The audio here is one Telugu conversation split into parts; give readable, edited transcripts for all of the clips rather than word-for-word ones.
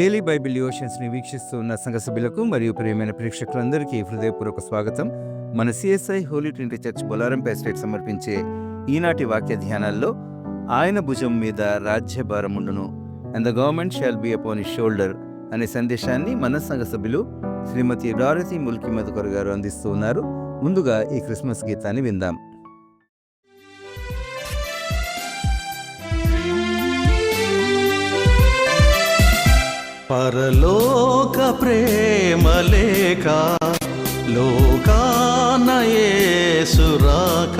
డైలీ బైబిల్ డివోషన్స్ని వీక్షిస్తూ ఉన్న సంఘ సభ్యులకు మరియు ప్రియమైన ప్రేక్షకులందరికీ హృదయపూర్వక స్వాగతం. మన CSI holy trinity church Bolarum estate సమర్పించే ఈనాటి వాక్య ధ్యానాల్లో ఆయన భుజం మీద రాజ్యభారముండును and the government shall be upon his shoulder అనే సందేశాన్ని మన సంఘ సభ్యులు శ్రీమతి డారతి ముల్కి మధుకర్ గారు అందిస్తూ ఉన్నారు. ముందుగా ఈ క్రిస్మస్ గీతాన్ని విందాం. పరలోక ప్రేమలేక లోకాన యేసు రాక,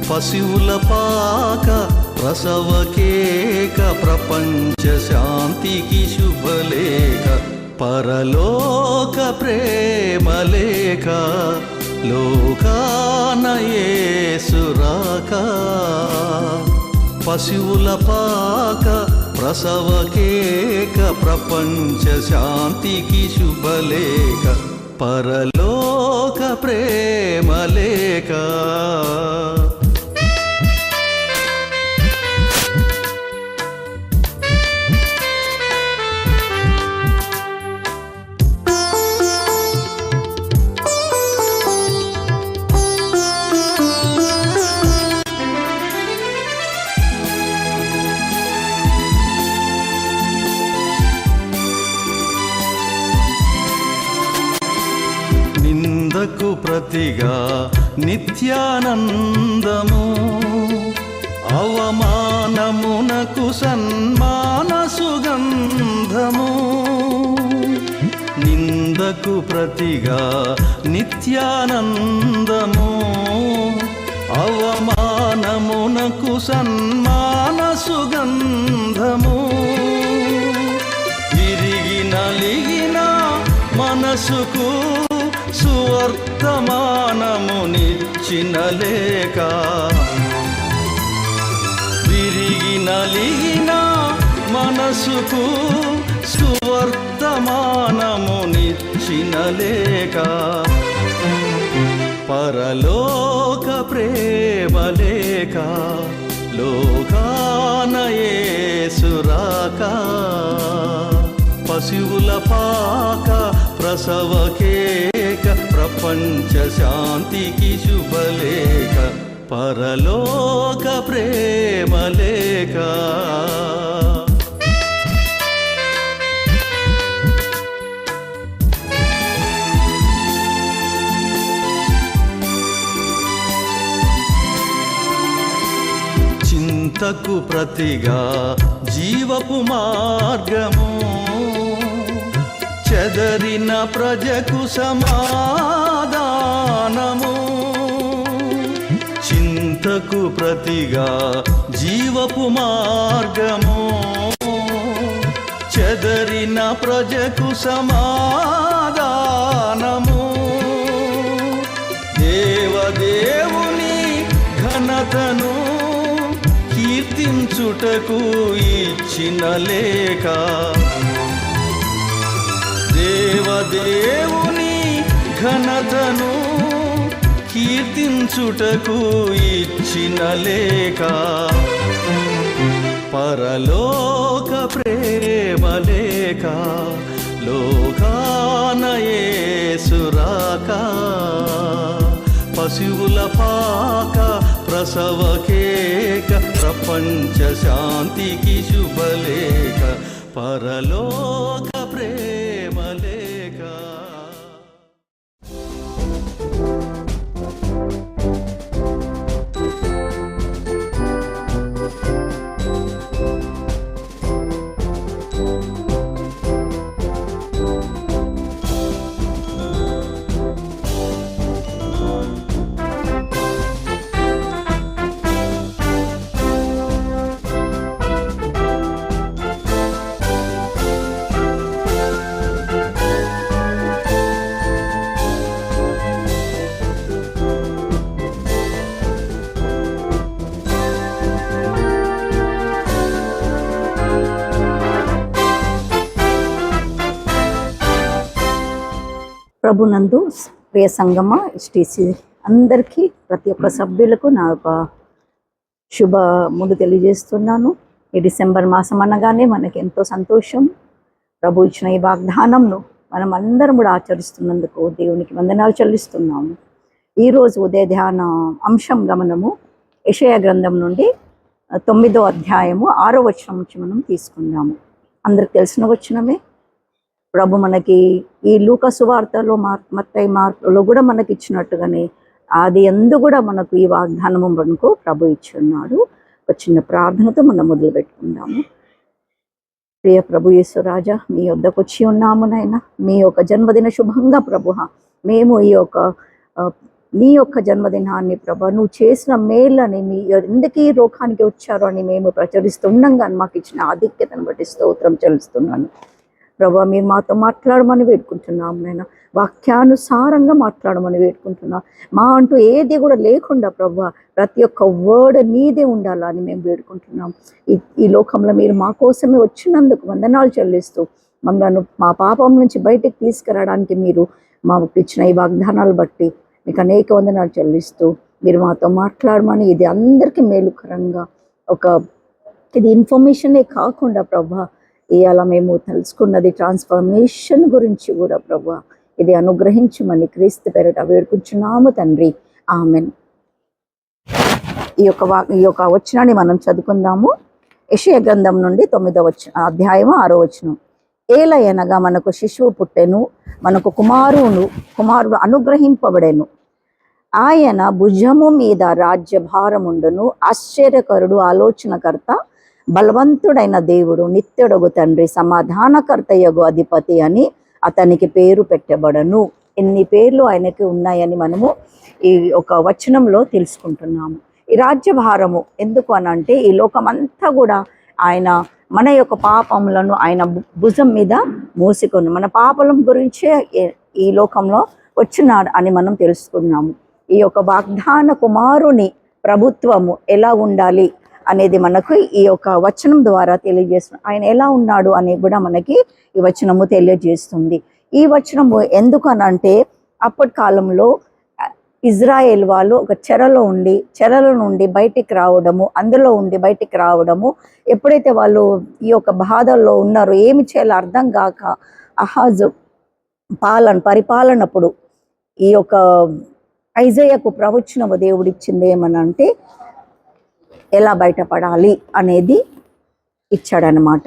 పశువుల పాక ప్రసవకేక ప్రపంచ శాంతికి శుభలేక. పరలోక ప్రేమలేక లోకాన యేసు రాక, పశువుల పాక ప్రసవకేక ప్రపంచ శాంతికి శుభలేక. పరలోక ప్రేమలేక. నిందకు ప్రతిగా నిత్యానందము, అవమానమునకు సన్మాన సుగంధము. నిందకు ప్రతిగా నిత్యానందము, అవమానమునకు సన్మాన సుగంధము. విరిగి నలిగిన మనసుకు సువర్తమానమునిచ్చిన లేక, విరిగి నలిగిన మనసుకు సువర్తమానమునిచ్చిన లేక. పరలోక ప్రేమలేక లోకాన యేసు రాక, పశువుల పాక ప్రసవకేక ప్రపంచ శాంతికి శుభలేక. పరలోక ప్రేమలేక. చింతకు ప్రతిగా జీవపు మార్గము, చెదరిన ప్రజకు సమాధానము. చింతకు ప్రతిగా జీవపు మార్గము, చెదరిన ప్రజకు సమాధానము. దేవదేవుని ఘనతను కీర్తించుటకు ఇచ్చిన లేక, దేవదేవుని ఘనతను కీర్తించుటకు ఇచ్చిన లేక. పరలోక ప్రేమలేక లోకాన యేసు రాక, పశువుల పాక ప్రసవకేక ప్రపంచ శాంతికి శుభలేక. పరలోక ప్రేమలేక. ప్రభునందు ప్రియ సంగమ ఎస్టీసీ అందరికీ ప్రతి ఒక్క సభ్యులకు నా యొక్క శుభములు తెలియజేస్తున్నాను. ఈ డిసెంబర్ మాసం అనగానే మనకి ఎంతో సంతోషం. ప్రభు ఇచ్చిన ఈ వాగ్దానంను మనం అందరం కూడా ఆచరిస్తున్నందుకు దేవునికి వందనాలు చెల్లిస్తున్నాము. ఈరోజు ఉదయ ధ్యాన అంశంగా మనము యెషయా గ్రంథం నుండి 9వ అధ్యాయము 6వ వచనం నుంచి మనం తీసుకుందాము. అందరికి తెలిసిన వచనమే. ప్రభు మనకి ఈ లూకా సువార్తలో మత్తయి మార్కులో కూడా మనకి ఇచ్చినట్టుగానే అది ఎందు కూడా మనకు ఈ వాగ్దానము మనకు ప్రభు ఇచ్చి ఉన్నాడు. ఒక చిన్న ప్రార్థనతో మనం మొదలు పెట్టుకుందాము. ప్రియ ప్రభు యేసురాజా, మీ వద్దకు వచ్చి ఉన్నాము నాయన. మీ యొక్క జన్మదిన శుభంగా ప్రభు, మేము నీ యొక్క జన్మదినాన్ని ప్రభు, నువ్వు చేసిన మేళ్ళని, మీ ఎందుకు ఈ లోకానికి వచ్చారో అని మేము ప్రచురిస్తుండగా మాకు ఇచ్చిన ఆధిక్యతను బట్టి స్తోత్రం చెల్లిస్తున్నాను. ప్రభు, మీరు మాతో మాట్లాడమని వేడుకుంటున్నాం నాయన. వాక్యానుసారంగా మాట్లాడమని వేడుకుంటున్నాం. మా అంటూ ఏది కూడా లేకుండా ప్రభు, ప్రతి ఒక్క వర్డ్ నీదే ఉండాలని మేము వేడుకుంటున్నాం. ఈ లోకంలో మీరు మా కోసమే వచ్చినందుకు వందనాలు చెల్లిస్తూ మమ్మల్ని మా పాపం నుంచి బయటికి తీసుకురావడానికి మీరు మాకు ఇచ్చిన ఈ వాగ్దానాలు బట్టి మీకు అనేక వందనాలు చెల్లిస్తూ మీరు మాతో మాట్లాడమని, ఇది అందరికీ మేలుకరంగా ఇది ఇన్ఫర్మేషనే కాకుండా ప్రభా, ఇవాళ మేము తెలుసుకున్నది ట్రాన్స్ఫర్మేషన్ గురించి కూడా ప్రభా, ఇది అనుగ్రహించమని క్రీస్తు పేరిట వేడుకుంటున్నాము తండ్రి, ఆమెన్. ఈ యొక్క వచనాన్ని మనం చదువుకుందాము. యెషయా గ్రంథం నుండి 9వ అధ్యాయం 6వ వచనం. ఏలయనగా మనకు శిశువు పుట్టెను, మనకు కుమారుడు అనుగ్రహింపబడెను. ఆయన భుజము మీద రాజ్యభారముండును. ఆశ్చర్యకరుడు, ఆలోచనకర్త, బలవంతుడైన దేవుడు, నిత్యుడగు తండ్రి, సమాధానకర్తయగు అధిపతి అని అతనికి పేరు పెట్టబడను. ఎన్ని పేర్లు ఆయనకి ఉన్నాయని మనము ఈ ఒక వచనంలో తెలుసుకుంటున్నాము. ఈ రాజ్యభారము ఎందుకు అనంటే, ఈ లోకమంతా కూడా ఆయన మన యొక్క పాపములను ఆయన భుజం మీద మోసుకొని మన పాపలం గురించే ఈ లోకంలో వచ్చినాడు అని మనం తెలుసుకున్నాము. ఈ యొక్క వాగ్దాన కుమారుని ప్రభుత్వము ఎలా ఉండాలి అనేది మనకు ఈ యొక్క వచనం ద్వారా తెలియజేస్తుంది. ఆయన ఎలా ఉన్నాడు అనేది కూడా మనకి ఈ వచనము తెలియజేస్తుంది. ఈ వచనము ఎందుకు అనంటే, అప్పటి కాలంలో ఇజ్రాయేల్ వాళ్ళు ఒక చెరల నుండి బయటికి రావడము, అందులో ఉండి బయటికి రావడము, ఎప్పుడైతే వాళ్ళు ఈ యొక్క బాధల్లో ఉన్నారో, ఏమి చేయాలో అర్థం కాక అహాజు పరిపాలనప్పుడు ఈ యొక్క ఐజయాకు ప్రవచనము దేవుడిచ్చింది ఏమనంటే, ఎలా బయటపడాలి అనేది ఇచ్చాడనమాట.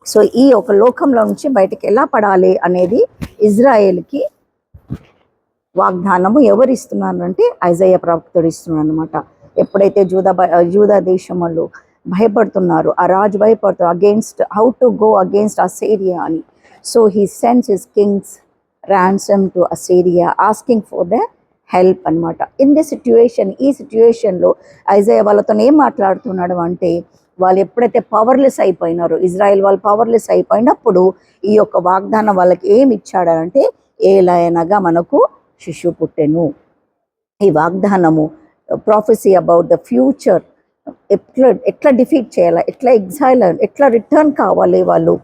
సో ఈ ఒక లోకంలో నుంచి బయటకు ఎలా పడాలి అనేది ఇజ్రాయేల్కి వాగ్దానము ఎవరు ఇస్తున్నారంటే ఐజయా ప్రవక్తుడు ఇస్తున్నాడు అనమాట. ఎప్పుడైతే జూదా దేశంలో భయపడుతున్నారు, ఆ రాజు భయపడుతున్నారు how to go against Assyria అని. So he sends his kings ransom to Assyria asking for the help అనమాట. ఇన్ ది సిచ్యువేషన్, ఈ సిచ్యువేషన్లో ఐజయా వాళ్ళతో ఏం మాట్లాడుతున్నాడు అంటే, వాళ్ళు ఎప్పుడైతే పవర్లెస్ అయిపోయినారో, ఇజ్రాయెల్ వాళ్ళు పవర్లెస్ అయిపోయినప్పుడు ఈ యొక్క వాగ్దానం వాళ్ళకి ఏమి ఇచ్చాడంటే, ఏలయనగా మనకు శిశువు పుట్టెను. ఈ వాగ్దానము ప్రాఫెసీ అబౌట్ ద ఫ్యూచర్, ఎట్లా డిఫీట్ చేయాలి, ఎట్లా రిటర్న్ కావాలి వాళ్ళు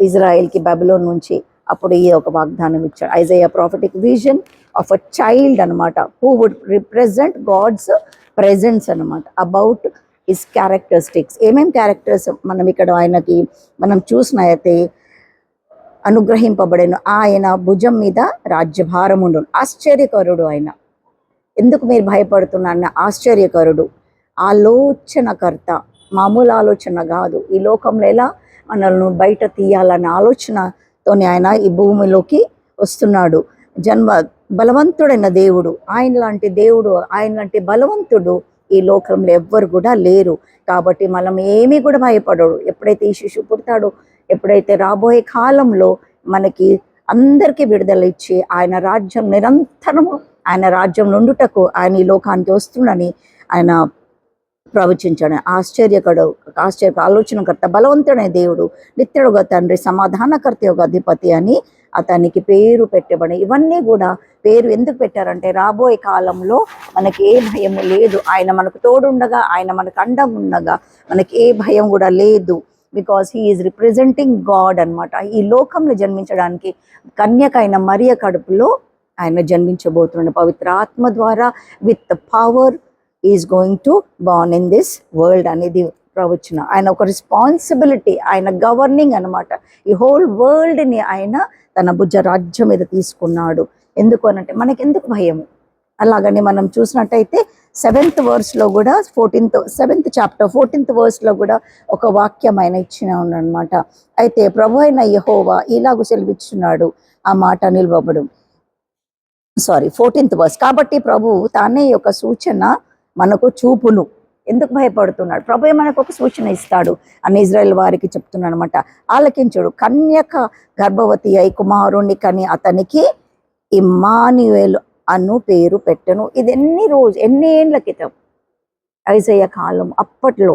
ఇజ్రాయెల్కి బబులోన్ నుంచి, అప్పుడు ఈ ఒక వాగ్దానం ఇచ్చాడు. Isaiah prophetic vision of a child అనమాట, who would represent God's presence అనమాట, అబౌట్ హిస్ క్యారెక్టరిస్టిక్స్. ఏమేం క్యారెక్టర్స్ మనం ఇక్కడ ఆయనకి మనం చూసినైతే, అనుగ్రహింపబడెను, ఆయన భుజం మీద రాజ్యభారముండు, ఆశ్చర్యకరుడు. ఆయన ఎందుకు మీరు భయపడుతున్నారన్న, ఆశ్చర్యకరుడు, ఆలోచనకర్త, మామూలు ఆలోచన కాదు, ఈ లోకంలో ఎలా మనల్ని బయట తీయాలన్న ఆలోచనతోనే ఆయన ఈ భూమిలోకి వస్తున్నాడు. బలవంతుడైన దేవుడు, ఆయన లాంటి బలవంతుడు ఈ లోకంలో ఎవ్వరు కూడా లేరు. కాబట్టి మనం ఏమీ కూడా భయపడడు. ఎప్పుడైతే ఈ శిశువు పుడతాడో, ఎప్పుడైతే రాబోయే కాలంలో మనకి అందరికీ విడుదల ఇచ్చి ఆయన రాజ్యం నిరంతరము, ఆయన రాజ్యం నుండుటకు ఆయన ఈ లోకానికి వస్తుండని ఆయన ప్రవచించాడు. ఆలోచనకర్త, బలవంతుడైన దేవుడు, నిత్యుడుగా తండ్రి, సమాధానకర్త యొక్క అధిపతి అని అతనికి పేరు పెట్టబడి. ఇవన్నీ కూడా పేరు ఎందుకు పెట్టారంటే, రాబోయే కాలంలో మనకి ఏ భయము లేదు. ఆయన మనకు తోడుండగా, ఆయన మనకు అండం ఉండగా మనకి ఏ భయం కూడా లేదు. Because he is representing God అనమాట. ఈ లోకంలో జన్మించడానికి కన్యకైన మరియ కడుపులో ఆయన జన్మించబోతున్నాడు. పవిత్ర ఆత్మ ద్వారా with power is going to born in this world అనేది ప్రవచన. ఆయన ఒక రెస్పాన్సిబిలిటీ, ఆయన గవర్నింగ్ అనమాట. ఈ హోల్ వరల్డ్ని ఆయన తన భుజ రాజ్యం మీద తీసుకున్నాడు. ఎందుకు అనంటే మనకెందుకు భయము? అలాగని మనం చూసినట్టయితే 7th verse కూడా 7th chapter 14th verse కూడా ఒక వాక్యం ఆయన ఇచ్చిన అనమాట. అయితే ప్రభు అయిన యెహోవా ఇలాగు సెలవిచ్చున్నాడు, ఆ మాట నిలవబడు. 14th verse. కాబట్టి ప్రభు తానే యొక్క సూచన మనకు చూపును. ఎందుకు భయపడుతున్నాడు? ప్రభు మనకు ఒక సూచన ఇస్తాడు అని ఇజ్రాయెల్ వారికి చెప్తున్నాడు అనమాట. ఆలకించుడు, కన్యక గర్భవతి అయి కుమారుణ్ణి కని అతనికి ఇమ్మానుయేలు అను పేరు పెట్టెను. ఇది ఎన్ని ఏళ్ళ క్రితం, ఐజయ్య కాలం, అప్పట్లో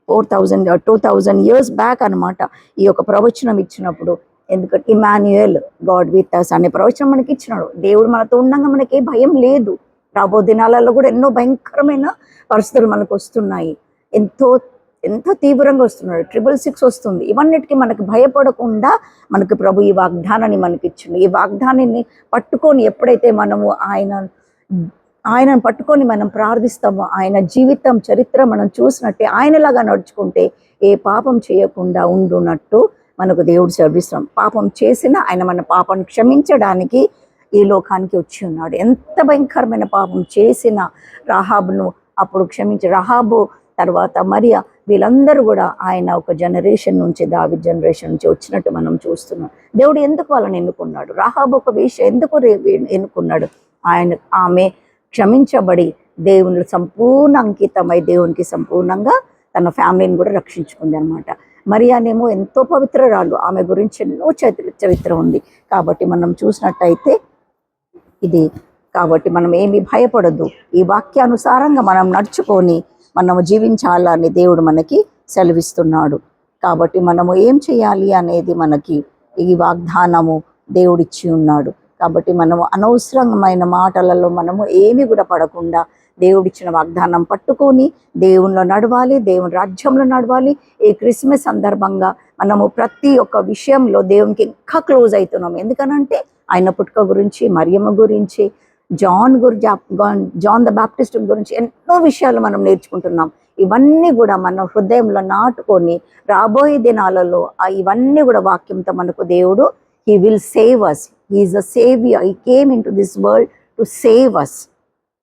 2000 years బ్యాక్ అనమాట ఈ యొక్క ప్రవచనం ఇచ్చినప్పుడు. ఎందుకంటే ఇమాన్యుయల్, గాడ్ విత్ us అనే ప్రవచనం మనకి ఇచ్చినాడు. దేవుడు మనతో ఉండగా మనకి భయం లేదు. రాబో దినాలలో కూడా ఎన్నో భయంకరమైన పరిస్థితులు మనకు వస్తున్నాయి, ఎంతో తీవ్రంగా వస్తున్నాడు. 666 వస్తుంది. ఇవన్నిటికీ మనకు భయపడకుండా మనకు ప్రభు ఈ వాగ్దానాన్ని మనకి ఇచ్చిండు. ఈ వాగ్దానాన్ని పట్టుకొని ఎప్పుడైతే మనము ఆయనను పట్టుకొని మనం ప్రార్థిస్తామో, ఆయన జీవితం చరిత్ర మనం చూసినట్టే ఆయనలాగా నడుచుకుంటే ఏ పాపం చేయకుండా ఉండునట్టు మనకు దేవుడు సెలవిస్తాం. పాపం చేసినా ఆయన మన పాపాన్ని క్షమించడానికి ఈ లోకానికి వచ్చి ఉన్నాడు. ఎంత భయంకరమైన పాపం చేసిన రాహాబును అప్పుడు రాహాబు తర్వాత మరియా, వీళ్ళందరూ కూడా ఆయన ఒక జనరేషన్ నుంచి, దావీదు జనరేషన్ నుంచి వచ్చినట్టు మనం చూస్తున్నాం. దేవుడు ఎందుకు వాళ్ళని ఎన్నుకున్నాడు? రాహాబు ఒక వేశ్య ఎందుకు ఎన్నుకున్నాడు? ఆమె క్షమించబడి దేవుని సంపూర్ణ అంకితమై దేవునికి సంపూర్ణంగా తన ఫ్యామిలీని కూడా రక్షించుకుంది అనమాట. మరియానేమో ఎంతో పవిత్రరాలు, ఆమె గురించి ఎన్నో చరిత్ర ఉంది. కాబట్టి మనం చూసినట్టయితే కాబట్టి మనం ఏమి భయపడద్దు. ఈ వాక్యానుసారంగా మనం నడుచుకొని మనము జీవించాలని దేవుడు మనకి సెలవిస్తున్నాడు. కాబట్టి మనము ఏం చేయాలి అనేది మనకి ఈ వాగ్దానము దేవుడిచ్చి ఉన్నాడు. కాబట్టి మనము అనవసరమైన మాటలలో మనము ఏమి కూడా పడకుండా దేవుడిచ్చిన వాగ్దానం పట్టుకొని దేవునిలో నడవాలి, దేవుని రాజ్యంలో నడవాలి. ఈ క్రిస్మస్ సందర్భంగా మనము ప్రతి ఒక్క విషయంలో దేవునికి ఇంకా క్లోజ్ అవుతున్నాం. ఎందుకనంటే ఆయన పుట్టుక గురించి, మరియమ్మ గురించి, జాన్ ద బాప్టిస్ట్ గురించి ఎన్నో విషయాలు మనం నేర్చుకుంటున్నాం. ఇవన్నీ కూడా మన హృదయంలో నాటుకొని రాబోయే దినాలలో ఇవన్నీ కూడా వాక్యంతో మనకు దేవుడు he will save us. He is a saviour. He came in to this world to save us.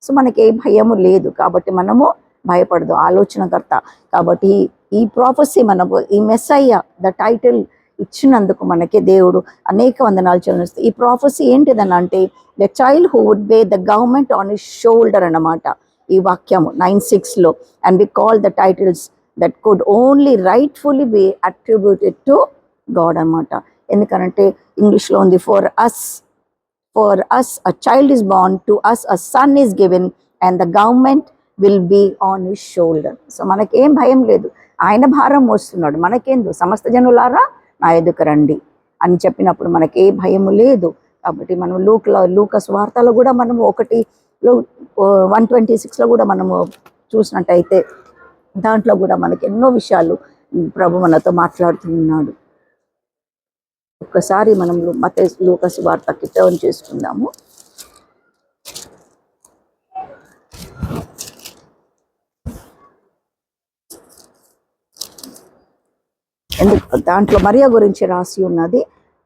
So మనకి ఏ భయము లేదు. కాబట్టి మనము భయపడదు, ఆలోచనకర్త. కాబట్టి ఈ ప్రాఫెసీ మనకు, ఈ మెస్సయ్య ద టైటిల్ ఇచ్చినందుకు మనకి దేవుడు అనేక వందనాలు చెల్లిస్తాయి. ఈ ప్రాఫెసీ ఏంటిదని అంటే the child who would be the government on his shoulder అన్నమాట. ఈ వాక్యము 9:6 and we call the titles that could only rightfully be attributed to God అన్నమాట. ఎందుకంటే ఇంగ్లీష్లో ఉంది, for us a child is born, to us a son is given, and the government will be on his shoulder. So మనకేం భయం లేదు, ఆయన భారం మోస్తున్నాడు. మనకేందు, సమస్త జనులారా నా ఎదుకు రండి అని చెప్పినప్పుడు మనకి ఏ భయము లేదు. కాబట్టి మనం లూకాసు వార్తలో కూడా మనము 1:26 కూడా మనము చూసినట్టయితే దాంట్లో కూడా మనకి ఎన్నో విషయాలు ప్రభు మనతో మాట్లాడుతున్నాడు. ఒక్కసారి మనం లూకాసు వార్తకి టర్న్ చేసుకుందాము. దాంట్లో మరియా గురించి రాసి ఉన్నది.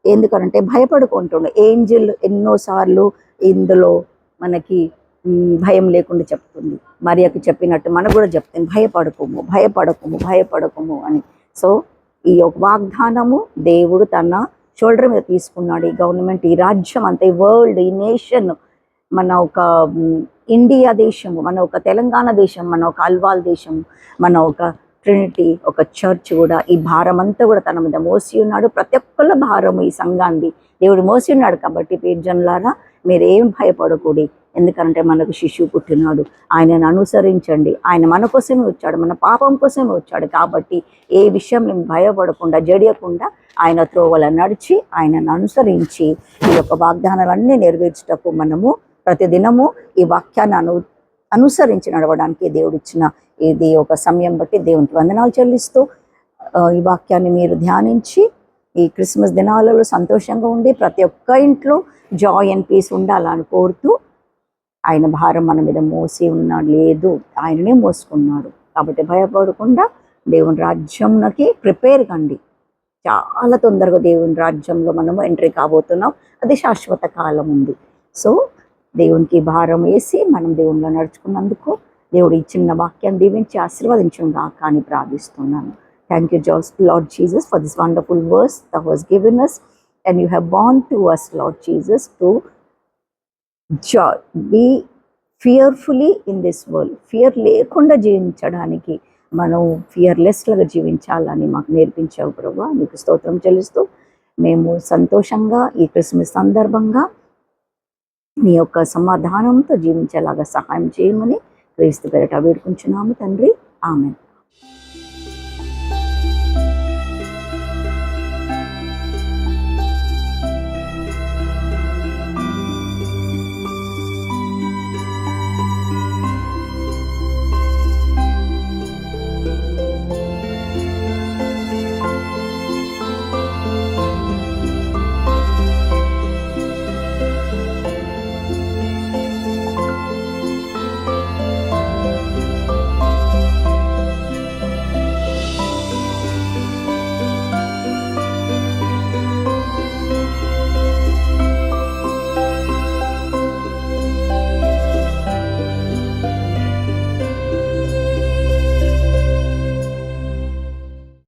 ఎందుకంటే భయపడుకుంటుండే ఏంజిల్ ఎన్నోసార్లు ఇందులో మనకి భయం లేకుండా చెప్తుంది. మరియాకి చెప్పినట్టు మనకు కూడా చెప్తుంది, భయపడకుము అని. సో ఈ యొక్క వాగ్దానము దేవుడు తన షోల్డర్ మీద తీసుకున్నాడు. ఈ గవర్నమెంట్, ఈ రాజ్యం అంతా, ఈ వరల్డ్, ఈ నేషన్, మన ఒక ఇండియా దేశము, మన ఒక తెలంగాణ దేశం, మన ఒక అల్వాల్ దేశం, మన ఒక ట్రినిటీ, ఒక చర్చ్ కూడా ఈ భారం అంతా కూడా తన మీద మోసి ఉన్నాడు. ప్రతి ఒక్కళ్ళ భారము ఈ సంఘాన్ని దేవుడు మోసి ఉన్నాడు. కాబట్టి పేర్జనులారా మీరేం భయపడకూడి, ఎందుకంటే మనకు శిశువు పుట్టినాడు. ఆయనను అనుసరించండి. ఆయన మన కోసమే వచ్చాడు, మన పాపం కోసమే వచ్చాడు. కాబట్టి ఏ విషయం మేము భయపడకుండా, జడియకుండా ఆయన త్రోవల నడిచి ఆయనను అనుసరించి ఈ యొక్క వాగ్దానాలన్నీ నెరవేర్చుటకు మనము ప్రతిదినము ఈ వాక్యాన్ని అనుసరించి నడవడానికి దేవుడిచ్చిన ఇది ఒక సమయం బట్టి దేవునికి వందనాలు చెల్లిస్తూ ఈ వాక్యాన్ని మీరు ధ్యానించి ఈ క్రిస్మస్ దినాలలో సంతోషంగా ఉండి ప్రతి ఒక్క ఇంట్లో జాయ్ అండ్ పీస్ ఉండాలని కోరుతూ, ఆయన భారం మన మీద మోసి ఉన్నాడు లేదు, ఆయననే మోసుకున్నాడు. కాబట్టి భయపడకుండా దేవుని రాజ్యంకి ప్రిపేర్ కండి. చాలా తొందరగా దేవుని రాజ్యంలో మనము ఎంట్రీ కాబోతున్నాం. అది శాశ్వత కాలం ఉంది. సో దేవునికి భారం వేసి మనం దేవునిలో నడుచుకున్నందుకు దేవుడు ఈ చిన్న వాక్యాన్ని దీవించి ఆశీర్వదించడం కాక అని ప్రార్థిస్తున్నాను. Thank you Lord Jesus for this wonderful verse that was given us, and you have born to us, Lord Jesus, to be fearfully in this world. Fear లేకుండా జీవించడానికి మనం ఫియర్లెస్గా జీవించాలని మాకు నేర్పించావు ప్రభువా. నీకు స్తోత్రం చెల్లిస్తూ మేము సంతోషంగా ఈ క్రిస్మస్ సందర్భంగా నీ యొక్క సమాధానంతో జీవించేలాగా సహాయం చేయమని క్రీస్తు పేరిట వేడుకుంటున్నాము తండ్రి. ఆమేన్.